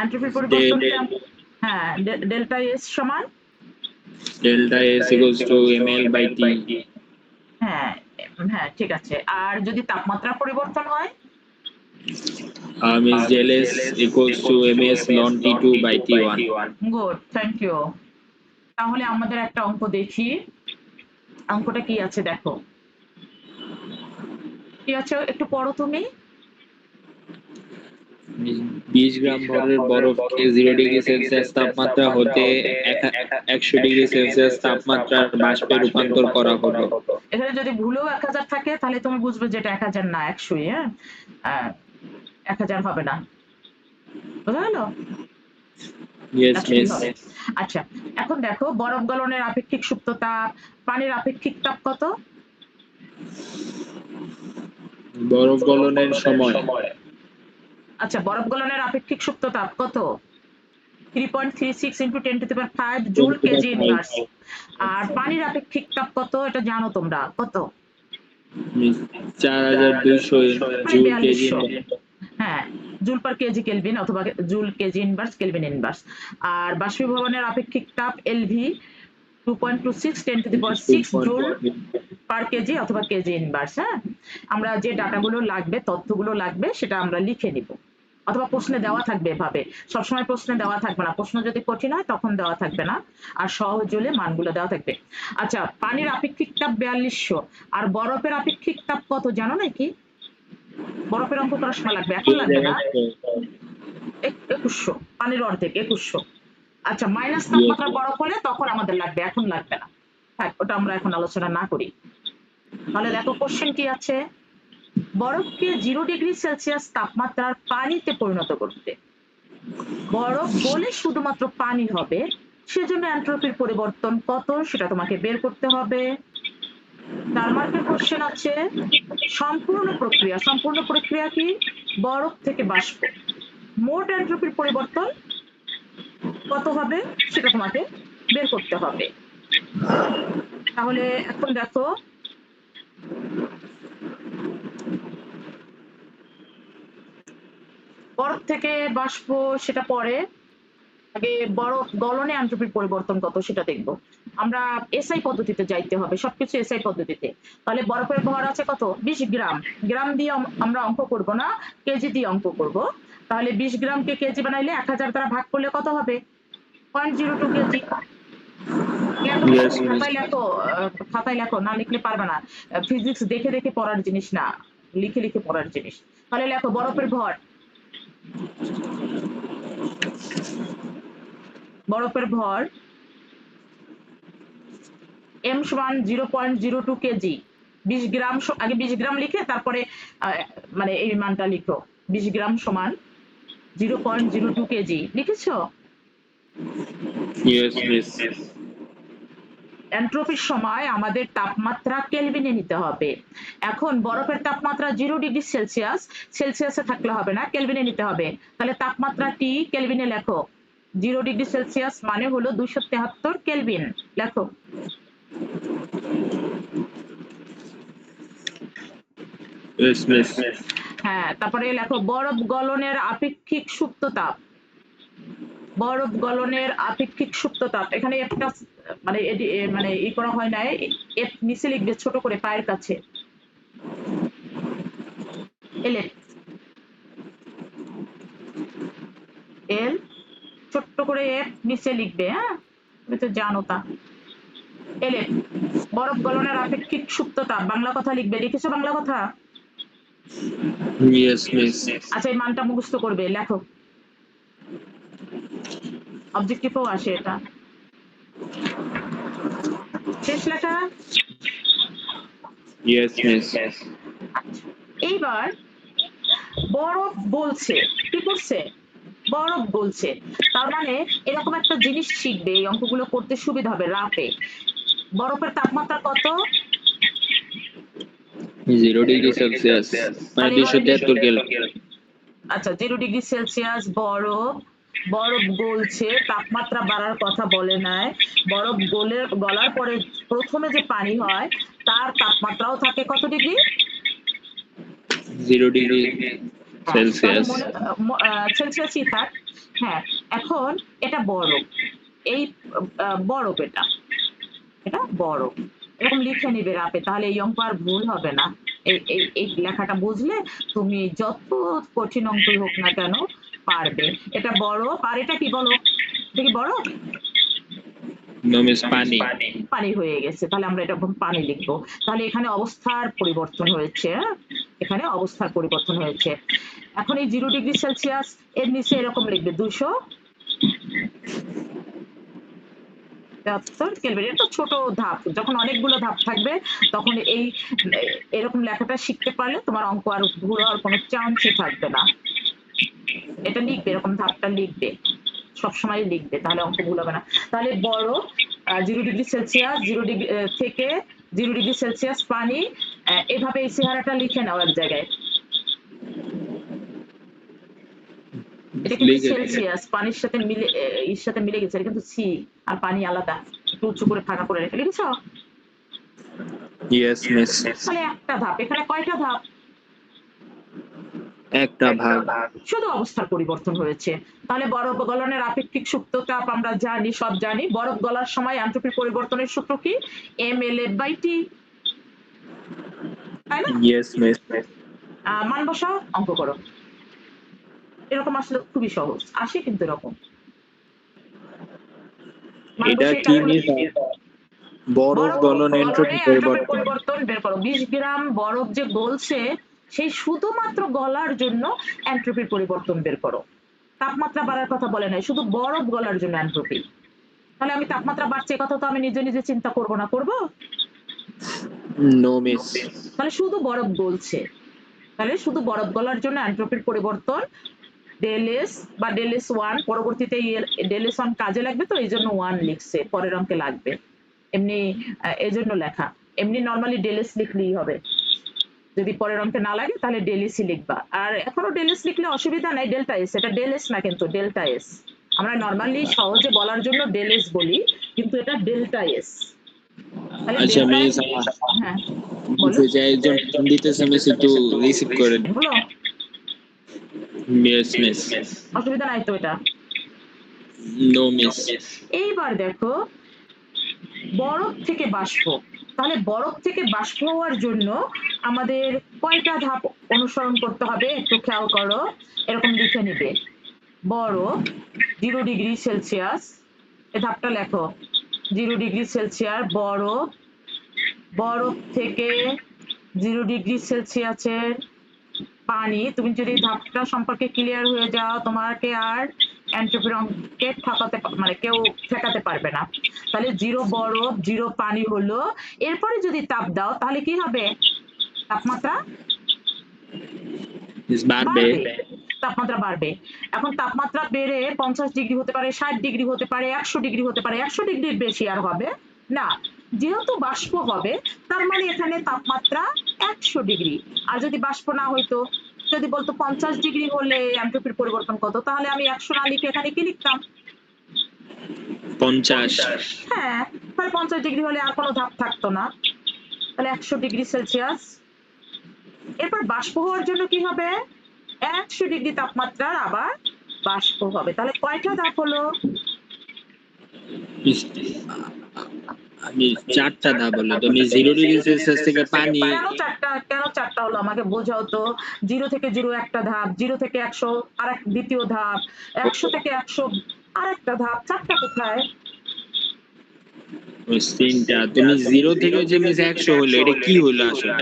এন্ট্রপির পরিবর্তনকে হ্যাঁ, delta S সমান delta S equals to ml by T. হ্যাঁ, হ্যাঁ ঠিক আছে। আর যদি তাপমাত্রা পরিবর্তন হয় Means del S equals to ms ln T2 by T1. Good, thank you. তাহলে আমাদের একটা অঙ্ক দেখি, অঙ্কটা কি আছে দেখো, কি আছে একটু পড়ো তুমি। 20 গ্রাম ভরের বরফকে 0 ডিগ্রি সেলসিয়াস তাপমাত্রা হতে 100 ডিগ্রি সেলসিয়াস তাপমাত্রার বাষ্পে রূপান্তর করা হলো। এখানে যদি ভুলেও 1000 থাকে তাহলে তুমি বুঝবে যে এটা 1000 না 100ই। হ্যাঁ, 1000 হবে না, বুঝা গেল? Yes, miss. আচ্ছা, এখন দেখো বরফ গলনের আপেক্ষিক সুপ্ত তাপ, পানির আপেক্ষিক তাপ কত? বরফ গলনের সময়। আচ্ছা, বরফ গলনের আপেক্ষিক সুপ্ত তাপ কত? 3.36 × 10⁵ জুল কেজি ইনভার্স। আর পানির আপেক্ষিক তাপ কত এটা জানো তোমরা, কত? 4200 জুল কেজি। হ্যাঁ, জুল পার কেজি কেলভিন অথবা joule KG inverse kelvin inverse. আর বাষ্পীভবনের আপেক্ষিক তাপ এলভি 2.26 10⁶ জুল পার কেজি অথবা কেজি ইনভার্স। হ্যাঁ, আমরা যে ডাটাগুলো লাগবে, তথ্যগুলো লাগবে সেটা আমরা লিখে নিব, অথবা প্রশ্নে দেওয়া থাকবে এভাবে। সবসময় প্রশ্নে দেওয়া থাকবে না, প্রশ্ন যদি কঠিন হয় তখন দেওয়া থাকবে না, আর সহজ হলে মানগুলো দেওয়া থাকবে। আচ্ছা, পানির আপেক্ষিক তাপ 4200, আর বরফের আপেক্ষিক তাপ কত জানো নাকি? বরফের অঙ্ক করার সময় লাগবে, এখন লাগবে না। 2100, পানির অর্ধেক 2100। আচ্ছা, মাইনাস তাপমাত্রা বরফ হলে তখন আমাদের লাগবে, এখন লাগবে না। থাক, ওটা আমরা এখন আলোচনা না করি। তাহলে দেখো কোশ্চেন কি আছে, বরফকে 0 ডিগ্রি সেলসিয়াস তাপমাত্রার পানিতে পরিণত করতে বরফ গলে শুধুমাত্র পানি হবে, সেজন্য এন্ট্রপির পরিবর্তন কত সেটা তোমাকে বের করতে হবে। 4 মার্কের কোশ্চেন আছে, সম্পূর্ণ প্রক্রিয়া কি? বরফ থেকে বাষ্প, মোট এন্ট্রপির পরিবর্তন কত হবে সেটা তোমাকে বের করতে হবে। তাহলে এখন দেখো, বরফ থেকে বাষ্প সেটা পরে, আগে বরফ গলনে এন্ট্রপির পরিবর্তন কত সেটা দেখব। আমরা এসআই পদ্ধতিতে যাইতে হবে, সবকিছু এসআই পদ্ধতিতে। তাহলে বরফের ভর আছে কত? 20 গ্রাম। গ্রাম দিয়ে আমরা অঙ্ক করব না, কেজি দিয়ে অঙ্ক করব। তাহলে 20 গ্রামকে কেজি বানাইলে 1000 দ্বারা ভাগ করলে কত হবে? 0.02 কেজি। খাতায় লেখো, খাতায় লেখো, না লিখলে পারবে না। ফিজিক্স দেখে দেখে পড়ার জিনিস না, লিখে লিখে পড়ার জিনিস। তাহলে লেখো বরফের ভর, বরফের ভর m সমান 0.02 কেজি। 20 গ্রাম, আগে 20 গ্রাম লিখে তারপরে মানে এই মানটা লিখো, 20 গ্রাম সমান 0.02 কেজি। লিখেছো? Yes, miss. এন্ট্রপির সময় আমাদের তাপমাত্রা কেলভিনে নিতে হবে। এখন বরফের তাপমাত্রা 0 ডিগ্রি সেলসিয়াস, সেলসিয়াসে থাকলে হবে না, কেলভিনে নিতে হবে। তাহলে তাপমাত্রা টি কেলভিনে লেখো, 0 ডিগ্রি সেলসিয়াস মানে হলো 273 কেলভিন। লেখো। Yes, miss. হ্যাঁ, তারপরে লেখো বরফ গলনের আপেক্ষিক সুপ্ত তাপ। বরফ গলনের আপেক্ষিক সুপ্ত তাপ, এখানে একটা মানে মানে ই করা হয় নাই, এফ নিচে লিখবে ছোট করে পায়ের কাছে, এল এল ছোট্ট করে এফ নিচে লিখবে। হ্যাঁ, তুমি তো জানো তা। এল এফ, বরফ গলনের আপেক্ষিক সুপ্ত তাপ, বাংলা কথা লিখবে। লিখেছো বাংলা কথা? Yes, miss. আচ্ছা, এই মানটা মুখস্থ করবে, লেখো। অবজেক্টিভও আসে এটা। শেষ লেখা? Yes, miss. এইবার বরফ গলছে, কি করছে? বরফ গলছে, তার মানে এরকম একটা জিনিস শিখবে, এই অঙ্কগুলো করতে সুবিধা হবে রাফে। বরফের তাপমাত্রা কত? 0 ডিগ্রি সেলসিয়াস মানে 273 কেলভিন। আচ্ছা, 0 ডিগ্রি সেলসিয়াস বরফ, বরফ গলছে, তাপমাত্রা বাড়ার কথা বলে নাই। বরফ গলার পরে প্রথমে যে পানি হয় তার তাপমাত্রাও থাকে কত ডিগ্রি? 0 ডিগ্রি। সেলসিয়াস। সেলসিয়াসই থাক। হ্যাঁ, এখন এটা বরফ, এই বরফ, এটা এটা বরফ, এরকম লিখে নিবে রাপে, তাহলে এই অঙ্ক আর ভুল হবে না। এই এই এই লেখাটা বুঝলে তুমি যত কঠিন অঙ্কই হোক না কেন পারবে। এটা বরফ, আর এটা কি বলো, এটা কি বরফ? নো মিস পানি। পানি হয়ে গেছে, তাহলে আমরা এটা পানি লিখবো। তাহলে এখানে অবস্থার পরিবর্তন হয়েছে, হ্যাঁ? এখানে অবস্থার পরিবর্তন হয়েছে। এখন এই 0°C এর নিচে এরকম লিখবে 273 কেলভিন। এটা তো ছোট ধাপ, যখন অনেকগুলো ধাপ থাকবে তখন এই এরকম লেখাটা শিখতে পারলে তোমার অঙ্ক আর ভুল হওয়ার কোনো চান্সই থাকবে না। এটা লিখবে, এরকম ধাপটা লিখবে, সবসময় লিখবে, তাহলে অঙ্ক ভুল হবে না। তাহলে বড় 0°C, 0° থেকে 0°C পানি, এভাবে এই চেহারাটা লিখে নাও এক জায়গায়। এটা কিন্তু সেলসিয়াস, পানির সাথে মিলে, এর সাথে মিলে গেছে, এটা কিন্তু সি আর পানি আলাদা। একটু উঁচু করে ফাঁকা করে রেখে লিখেছ। Yes miss. তাহলে একটা ধাপ, এখানে কয়টা ধাপ? একটা ভাগ। শুধু অবস্থার পরিবর্তন হয়েছে। তাহলে বরফ গলনের আপেক্ষিক সুপ্ত তাপ আমরা জানি, সব জানি। বরফ গলার সময় এন্ট্রপির পরিবর্তনের সূত্র কি? mLF/T, তাই না? Yes miss. মান বসাও, অঙ্ক করো। এরকম আসলে খুবই সহজ আসে, কিন্তু এরকম মান এটা বসিয়ে কি মিস? বরফ গলন এন্ট্রপি পরিবর্তন। পরিবর্তন বের করো। 20 গ্রাম বরফ যে গলছে, সেই শুধুমাত্র গলার জন্য এন্ট্রপির পরিবর্তন বের করো। তাপমাত্রা বাড়ার কথা বলে নাই, শুধু বরফ গলার জন্য এন্ট্রপি। তাহলে আমি তাপমাত্রা বাড়ছে কথা তো আমি নিজে নিজে চিন্তা করব না, করব? No miss. তাহলে শুধু বরফ গলছে, তাহলে শুধু বরফ গলার জন্য এন্ট্রপির পরিবর্তন ডেল এস বা ডেল এস ওয়ান, পরবর্তীতে ডেল এস ওয়ান কাজে লাগবে, তো এই জন্য ওয়ান লিখছে, পরের অঙ্কে লাগবে। এমনি এই জন্য লেখা, এমনি নর্মালি ডেল এস লিখলেই হবে। যদি পরের অঙ্কে না লাগে তাহলে ডেল এসই লিখবা। আর এখনো ডেল এস লিখলে অসুবিধা নাই, ডেল্টা এস, এটা ডেল এস না কিন্তু ডেল্টা এস। আমরা নর্মালি সহজে বলার জন্য ডেল এস বলি, কিন্তু এটা ডেল্টা এস। তাহলে আচ্ছা ডেল্টা, মিস, হ্যাঁ বলো। যে একজন ফোন দিতেছে মিস, একটু রিসিভ করেন। হলো, ইয়েস মিস। অসুবিধা নাই তো এটা? No miss. এইবার দেখো বরফ থেকে বাষ্প, তাহলে বরফ থেকে বাষ্প হওয়ার জন্য আমাদের কয়টা ধাপ অনুসরণ করতে হবে একটু খেয়াল করো। এরকম লিখে নিবে, বরফ 0°C, এই ধাপটা লেখো। 0°C বরফ, বরফ থেকে 0°C পানি। তুমি যদি ধাপটা সম্পর্কে ক্লিয়ার হয়ে যাও, তোমাকে আর এন্ট্রপির অঙ্কে ঠকাতে মানে কেউ ঠেকাতে পারবে না। তাহলে 0 বরফ 0 পানি হলো। এরপরে যদি তাপ দাও তাহলে কি হবে? তাপমাত্রা বাড়বে। তাপমাত্রা বাড়বে। এখন তাপমাত্রা বেড়ে 50° হতে পারে, 60° হতে পারে, 100° হতে পারে। 100°র বেশি আর হবে না, যেহেতু বাষ্প হবে তার মানে এখানে তাপমাত্রা 100°। আর যদি বাষ্প না হইতো, যদি বলতো 50° হলে এন্ট্রপির পরিবর্তন কত, তাহলে আমি 100 না লিখে এখানে কি লিখতাম? 50। হ্যাঁ, তাহলে 50° হলে আর কোনো ধাপ থাকতো না, তাহলে 100°C। এরপর বাষ্প হওয়ার জন্য কি হবে? 100° তাপমাত্রার আবার বাষ্প হবে। তাহলে কয়টা ধাপ হলো? আমি চারটা ধাপ হলো। তুমি 0°C থেকে পানি। কেন চারটা হলো আমাকে বোঝাও তো। 0 থেকে 0 একটা ধাপ, 0 থেকে 100 আর এক দ্বিতীয় ধাপ, 100 থেকে 100 আর একটা ধাপ, চারটা কোথায়? তিনটা। তুমি 0 থেকে যে মিস 100 হলো, এটা কি হলো আসলে?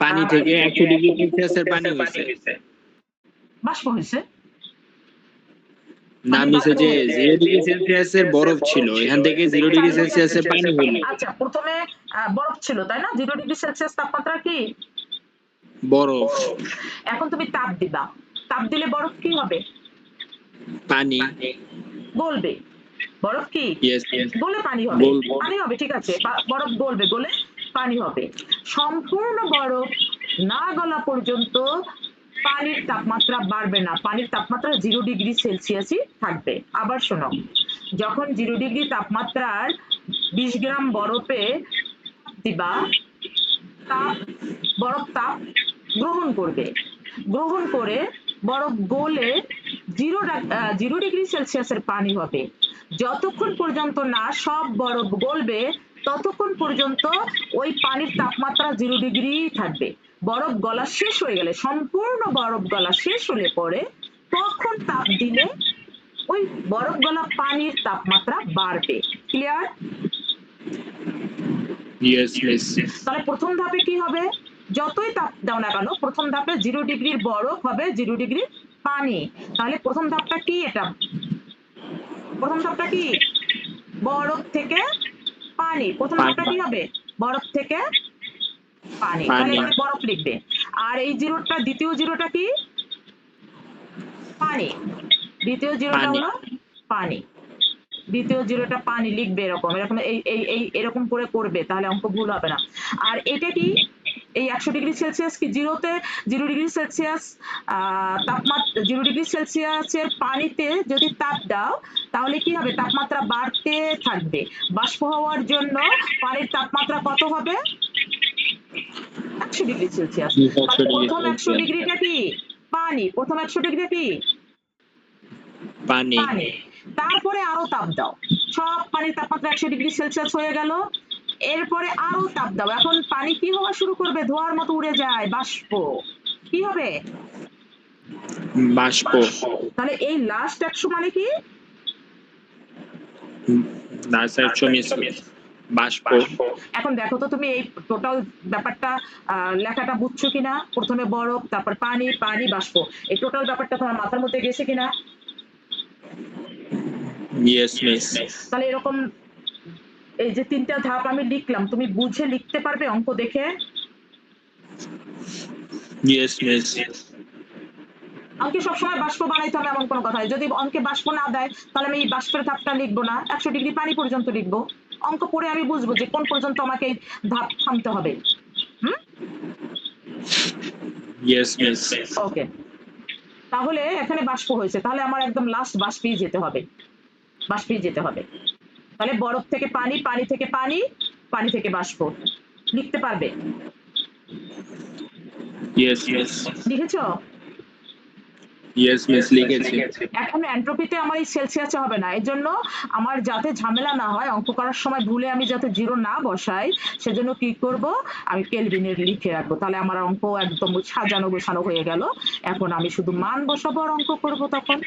পানি থেকে 100°C এর পানি হইছে। বাষ্প হয়েছে না মিস, যে 0°C এর বরফ ছিল, এখান থেকে 0°C এর পানি হলো। আচ্ছা, প্রথমে বরফ ছিল তাই না? 0°C তাপমাত্রা কি? বরফ। এখন তুমি তাপ দিবা, তাপ দিলে বরফ কি হবে? পানি গলবে। বরফ কি গলে পানি হবে? পানি হবে, ঠিক আছে। বরফ গলবে, গলে পানি হবে। সম্পূর্ণ বরফ না গলা পর্যন্ত পানির তাপমাত্রা বাড়বে না, পানির তাপমাত্রা 0°C থাকবে। আবার শোনো, যখন 0° তাপমাত্রার 20 গ্রাম বরফে দিবা, তাপ বরফ তাপ গ্রহণ করবে। গ্রহণ করে বরফ গলে 0 ডিগ্রি সেলসিয়াসের পানি হবে। যতক্ষণ পর্যন্ত না সব বরফ গলবে ততক্ষণ পর্যন্ত ওই পানির তাপমাত্রা 0 ডিগ্রি থাকবে। বরফ গলা শেষ হয়ে গেলে, সম্পূর্ণ বরফ গলা শেষ হলে পরে তখন তাপ দিলে ওই বরফ গলা পানির তাপমাত্রা বাড়বে। ক্লিয়ার? Yes miss. তাহলে প্রথম ধাপে কি হবে? যতই তাপ দাও না কেন, প্রথম ধাপে 0 ডিগ্রির বরফ হবে 0 ডিগ্রির পানি। তাহলে প্রথম ধাপটা কি? এটা প্রথম ধাপটা কি? বরফ থেকে পানি। প্রথম ধাপটা কি হবে? বরফ থেকে পানি। তাহলে পানি। এখানে বরফ লিখবে। আর এই জিরোটা, দ্বিতীয় জিরোটা কি? পানি। দ্বিতীয় জিরোটা পানি। হলো পানি। দ্বিতীয় জিরোটা পানি লিখবে, এরকম এরকম এরকম করে করবে, তাহলে অঙ্ক ভুল হবে না। আর এটা কি? এই 100 ডিগ্রি সেলসিয়াস কি জিরোতে, 0 ডিগ্রি সেলসিয়াস তাপমাত্রা, 0 ডিগ্রি সেলসিয়াসের পানিতে যদি তাপ দাও তাহলে কি হবে? তাপমাত্রা বাড়তে থাকবে। বাষ্প হওয়ার জন্য পানির তাপমাত্রা কত হবে? 100 ডিগ্রি সেলসিয়াস। তাহলে 100 ডিগ্রি প্রথম 100 সেলসিয়াস। ডিগ্রিটা কি? পানি। প্রথম 100 ডিগ্রি কি? পানি। পানি। তারপরে আরো তাপ দাও, সব পানির তাপমাত্রা 100 ডিগ্রি সেলসিয়াস হয়ে গেল। এরপরে আরো তাপ দাও, এখন পানি কি হওয়া শুরু করবে? ধোঁয়ার মতো উড়ে যায়, বাষ্প। কি হবে? বাষ্প। তাহলে এই লাস্ট 100 মানে কি? লাস্ট 100 মিস বাষ্প। এখন দেখো তো তুমি এই টোটাল ব্যাপারটা লেখাটা বুঝছো কিনা? প্রথমে বরফ, তারপর পানি, পানি, বাষ্প। এই টোটাল ব্যাপারটা তোমার মাথার মধ্যে গেছে কিনা? Yes miss. তাহলে এরকম এই যে 3টা ধাপ আমি লিখলাম, তুমি বুঝে লিখতে পারবে অঙ্ক দেখে? Yes miss. অঙ্কে সবসময় বাষ্প বানাইতে হবে এমন কোনো কথা নেই। যদি অঙ্কে বাষ্প না দেয় তাহলে আমি এই বাষ্পের ধাপটা লিখবো না, 100 ডিগ্রি পানি পর্যন্ত লিখবো। অঙ্ক পড়ে আমি বুঝবো যে কোন পর্যন্ত আমাকে এই ধাপ থামতে হবে। হুম? Yes miss. ওকে। তাহলে এখানে বাষ্প হয়েছে, তাহলে আমার একদম লাস্ট বাষ্পেই যেতে হবে, বাষ্পেই যেতে হবে। তাহলে বরফ থেকে পানি, পানি থেকে পানি, পানি থেকে বাষ্প। লিখতে পারবে? Yes miss. লিখেছো? ইয়েস মিস লিখেছি। এখন এন্ট্রপিতে আমার এই সেলসিয়াসে হবে না, এর জন্য আমার যাতে ঝামেলা না হয়, অঙ্ক করার সময় ভুলে আমি যাতে জিরো না বসাই, সেজন্য কি করব? আমি কেলভিনের লিখে রাখবো, তাহলে আমার অঙ্ক একদম সাজানো গোছানো হয়ে গেল। এখন আমি শুধু মান বসাবো আর অঙ্ক করব। তখন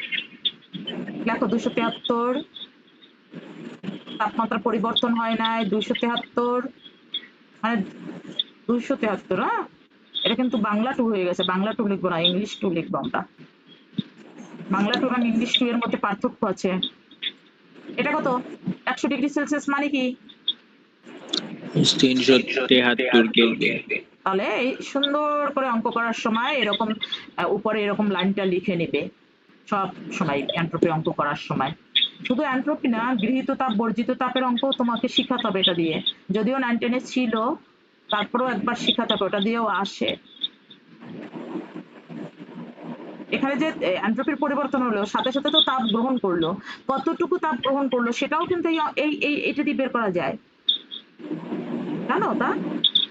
দেখো 273, তাপমাত্রা পরিবর্তন হয় নাই, 273 মানে 273। হ্যাঁ, এটা কিন্তু বাংলা 2 হয়ে গেছে, বাংলা 2 লিখবো না, ইংলিশ 2 লিখবো আমরা। বাংলা 2 আর ইংলিশ 2 এর মধ্যে পার্থক্য আছে। এটা কত? 100 ডিগ্রি সেলসিয়াস মানে কি? 373 কেলভিন। তাহলে এই সুন্দর করে অঙ্ক করার সময় এরকম উপরে এরকম লাইনটা লিখে নেবে সব সময় এন্ট্রপি অঙ্ক করার সময়। শুধু এন্ট্রপি না, গৃহীত তাপ বর্জিত তাপের অঙ্ক তোমাকে শিখাতে হবে এটা দিয়ে। যদিও 9-10 ছিল, তারপরেও একবার শিখাতে হবে, ওটা দিয়েও আসে। এখানে যে এন্ট্রপির পরিবর্তন হলো, সাথে সাথে তো তাপ গ্রহণ করলো, কতটুকু তাপ গ্রহণ করলো সেটাও কিন্তু এইটা দিয়ে বের করা যায়। জানো তা?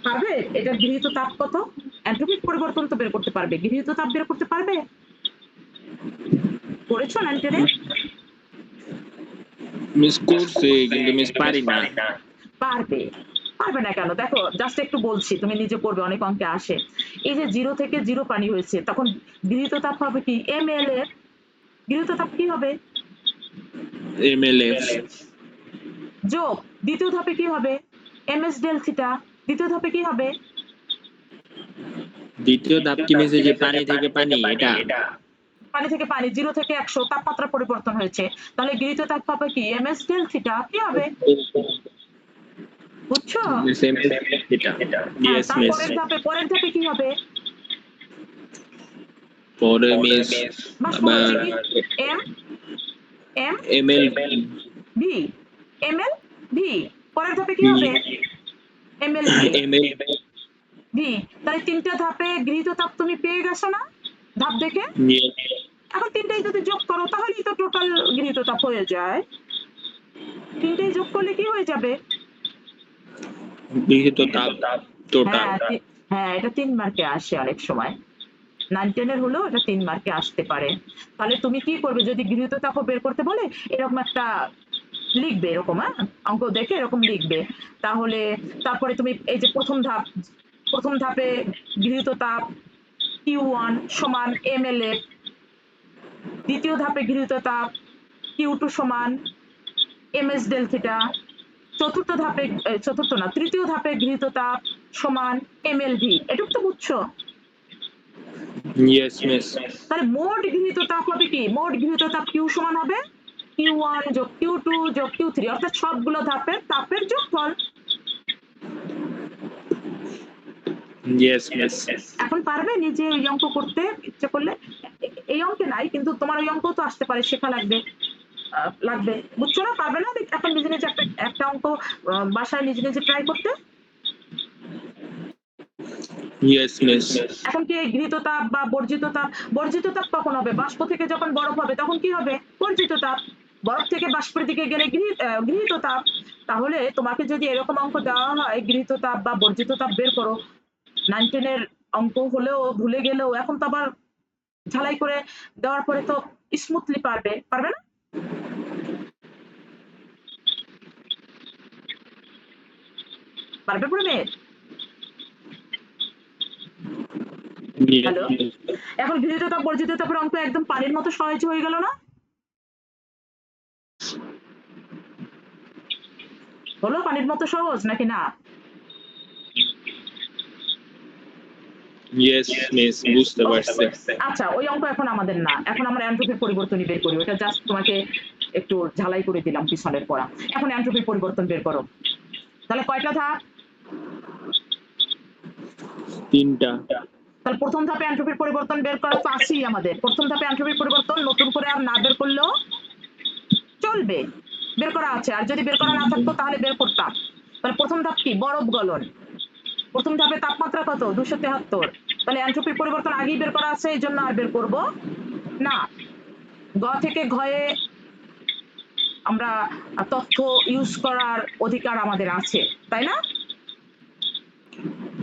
পারবে? এটা গৃহীত তাপ কত? এন্ট্রপিক পরিবর্তন তো বের করতে পারবে, গৃহীত তাপ বের করতে পারবে? করেছো 9-10-এ? মিস করছি কিন্তু মিস পারি না। পারবে। পারবে না কেন? দেখো জাস্ট একটু বলছি, তুমি নিজে করবে, অনেক অঙ্কে আসে। এই যে 0 থেকে 0 পানি হয়েছে, তখন গৃহীত তাপ হবে কি? ml এর গৃহীত তাপ কি হবে? এমএলএফ। যোগ দ্বিতীয় ধাপে কি হবে? ms del theta. দ্বিতীয় ধাপে কি হবে? দ্বিতীয় ধাপ কি মিস? যে পানি থেকে পানি এটা? পানি থেকে পানি, 0 থেকে 100 তাপমাত্রা পরিবর্তন হয়েছে, তাহলে গৃহীত তাপ হবে কি? ms del theta. কি হবে? বুঝছো? সেম এটা। হ্যাঁ, ইয়েস তার মিস। পরের ধাপে কি হবে? পরে মিস বাষ্প আবার হয়েছে কি? m m ML v ml v। পরের ধাপে কি হবে? ml v ML v। তাহলে 3টা ধাপে গৃহীত তাপ তুমি পেয়ে গেছো না ধাপ দেখে? এখন 3টাই যদি যোগ করো তাহলেই তো টোটাল গৃহীত তাপ হয়ে যায়। 3টাই যোগ করলে কি হয়ে যাবে? গৃহীত তাপ টোটাল। হ্যাঁ, হ্যাঁ, এটা 3 মার্কে আসে অনেক সময়। 9-10 এর হলেও এটা 3 মার্কে আসতে পারে। তাহলে তুমি কি করবে, যদি গৃহীত তাপও বের করতে বলে এরকম একটা লিখবে, এরকম হ্যাঁ অঙ্ক দেখে এরকম লিখবে। তাহলে তারপরে তুমি এই যে প্রথম ধাপে গৃহীত তাপ Q1 সমান mLF, দ্বিতীয় ধাপে গৃহীত তাপ Q2 সমান ms ডেল থিটা, তৃতীয় ধাপে গৃহীত তাপ সমান mLV। এটুকু তো বুঝছো? Yes miss. তাহলে মোট গৃহীত তাপ হবে কি, মোট গৃহীত তাপ Q সমান হবে Q1 যোগ Q2 যোগ Q3, অর্থাৎ সবগুলো ধাপের তাপের যোগফল। Yes miss. এখন পারবে নিজে ওই অঙ্ক করতে ইচ্ছে করলে? এই অঙ্কে নাই, কিন্তু তোমার ওই অঙ্কও তো আসতে পারে, শেখা লাগবে। লাগবে, বুঝছো না? পারবে না এখন নিজে নিজে একটা একটা অঙ্ক বাসায় নিজে নিজে ট্রাই করতে? Yes miss. এখন কি এই গৃহীত তাপ বা বর্জিত তাপ কখন হবে? বাষ্প থেকে যখন বরফ হবে তখন কি হবে? বর্জিত তাপ। বরফ থেকে বাষ্পের দিকে গেলে গৃহীত তাপ। তাহলে তোমাকে যদি এরকম অঙ্ক দেওয়া হয়, গৃহীত তাপ বা বর্জিত তাপ বের করো, 9-10 এর অঙ্ক হলেও ভুলে গেলেও এখন তো আবার ঝালাই করে দেওয়ার পরে তো স্মুথলি পারবে, পারবে না? পারবে প্রমেয়? হ্যালো, এখন গৃহীত তাপ বর্জিত তাপের অঙ্ক একদম পানির মতো সহজ হয়ে গেল না? হলো পানির মতো সহজ নাকি না? ইয়েস মিস, বুঝতে পারছি। আচ্ছা, ওই অঙ্ক এখন আমাদের না, এখন আমরা এন্ট্রপির পরিবর্তনই বের করি। ওটা জাস্ট তোমাকে একটু ঝালাই করে দিলাম পিছনের পড়া। এখন এন্ট্রপির পরিবর্তন বের করো। তাহলে কয়টা ধাপ? 3টা। তাহলে প্রথম ধাপে এন্ট্রপির পরিবর্তন বের করা তো আছেই আমাদের। প্রথম ধাপে এন্ট্রপির পরিবর্তন নতুন করে আর না বের করলেও চলবে, বের করা আছে। আর যদি বের করা না থাকতো তাহলে বের করতাম। তাহলে প্রথম ধাপ কি? বরফ গলন। প্রথম ধাপে তাপমাত্রা কত? 273। তাহলে এন্ট্রপির পরিবর্তন আগেই বের করা আছে, এই জন্য আর বের করব না। গ থেকে ঘয়ে আমরা তথ্য ইউজ করার অধিকার আমাদের আছে, তাই না?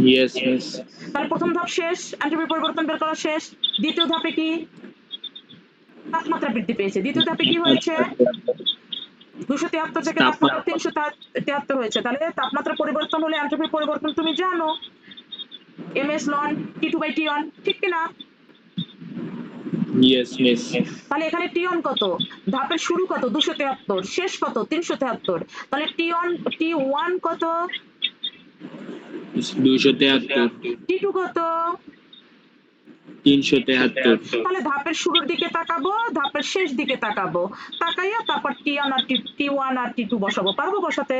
Yes miss. তাহলে প্রথম ধাপ শেষ, এন্ট্রপির পরিবর্তন বের করা শেষ। দ্বিতীয় ধাপে কি? তাপমাত্রা বৃদ্ধি পেয়েছে। দ্বিতীয় ধাপে কি হয়েছে? 273 থেকে তাপমাত্রা 373 হয়েছে। তাহলে তাপমাত্রা পরিবর্তন হলে এন্ট্রপির পরিবর্তন তুমি জানো, ms লন T2/T1, ঠিক কিনা? Yes miss. তাহলে এখানে T1 কত? ধাপের শুরু কত? 273, শেষ কত? 373। তাহলে T1 কত? 273। T2 কত? 373। তাহলে ধাপের শুরুর দিকে তাকাবো, ধাপের শেষ দিকে তাকাবো, তাকাইয়া তারপর T1 আর T2 বসাবো। পারবো বসাতে?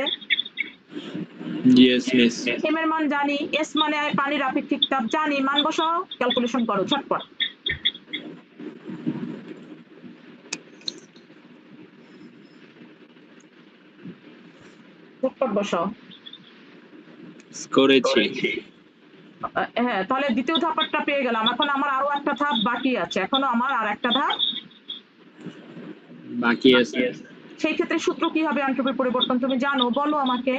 Yes miss. m এর মান জানি, s মানে পানির আপেক্ষিক তাপ জানি, মান বসাও, ক্যালকুলেশন করো ঝটপট। ঝটপট বসাও। করেছি। হ্যাঁ, তাহলে দ্বিতীয় ধাপটা পেয়ে গেলাম। এখন আমার আরো একটা ধাপ বাকি আছে, এখনো আমার আর একটা ধাপ বাকি আছে। সেই ক্ষেত্রে সূত্র কি হবে এন্ট্রপির পরিবর্তন তুমি জানো, বলো আমাকে।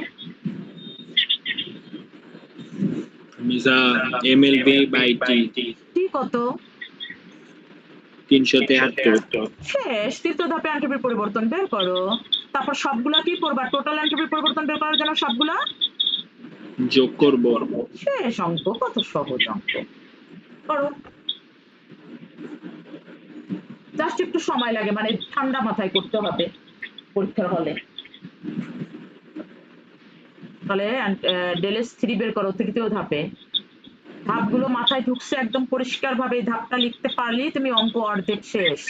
Misa এমএলভি by T. টি কত? 373। শেষ। তৃতীয় ধাপে এন্ট্রপির পরিবর্তন বের করো। তারপর সবগুলা কি করবা? টোটাল এন্ট্রপির পরিবর্তন বের করার জন্য সবগুলা যোগ করব। শেষ। অঙ্ক কত সহজ অঙ্ক, করো। জাস্ট একটু সময় লাগে, মানে ঠান্ডা মাথায় করতে হবে পরীক্ষার হলে। তাহলে ∇s3 বের করো তৃতীয় ধাপে। ধাপগুলো মাথায় ঢুকছে একদম পরিষ্কার ভাবে, এই ধাপটা লিখতে পারলেই তুমি অঙ্ক অর্ধেক শেষ।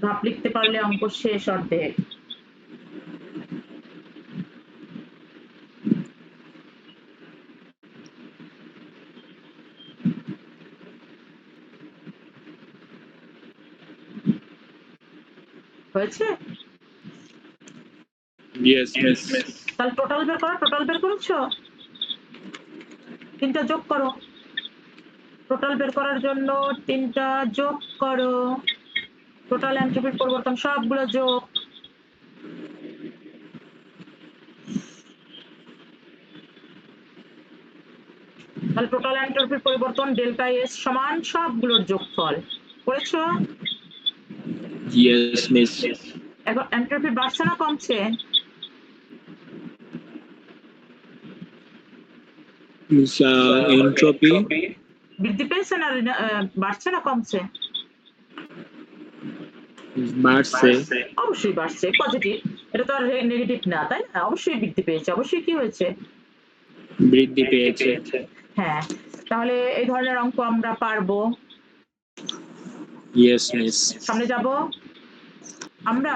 ধাপ লিখতে পারলে অঙ্ক শেষ অর্ধেক। হয়েছে? Yes miss. তাহলে টোটাল বের করো। টোটাল বের করেছো? 3টা যোগ করো। টোটাল বের করার জন্য 3টা যোগ করো। টোটাল এন্ট্রপির পরিবর্তন সবগুলো যোগ। তাহলে টোটাল এন্ট্রপির পরিবর্তন ডেল্টা এস সমান সবগুলোর যোগফল। করেছো? Yes miss. এখন এন্ট্রপি বাড়ছে না কমছে? মিস এন্ট্রপি বৃদ্ধি পেয়েছে না বাড়ছে না কমছে? বাড়ছে। অবশ্যই বাড়ছে, পজিটিভ। এটা তো আর নেগেটিভ না, তাই না? অবশ্যই বৃদ্ধি পেয়েছে, অবশ্যই কি হয়েছে? বৃদ্ধি পেয়েছে। হ্যাঁ, তাহলে এই ধরনের অঙ্ক আমরা পারবো। Yes miss. সামনে যাব। আমরা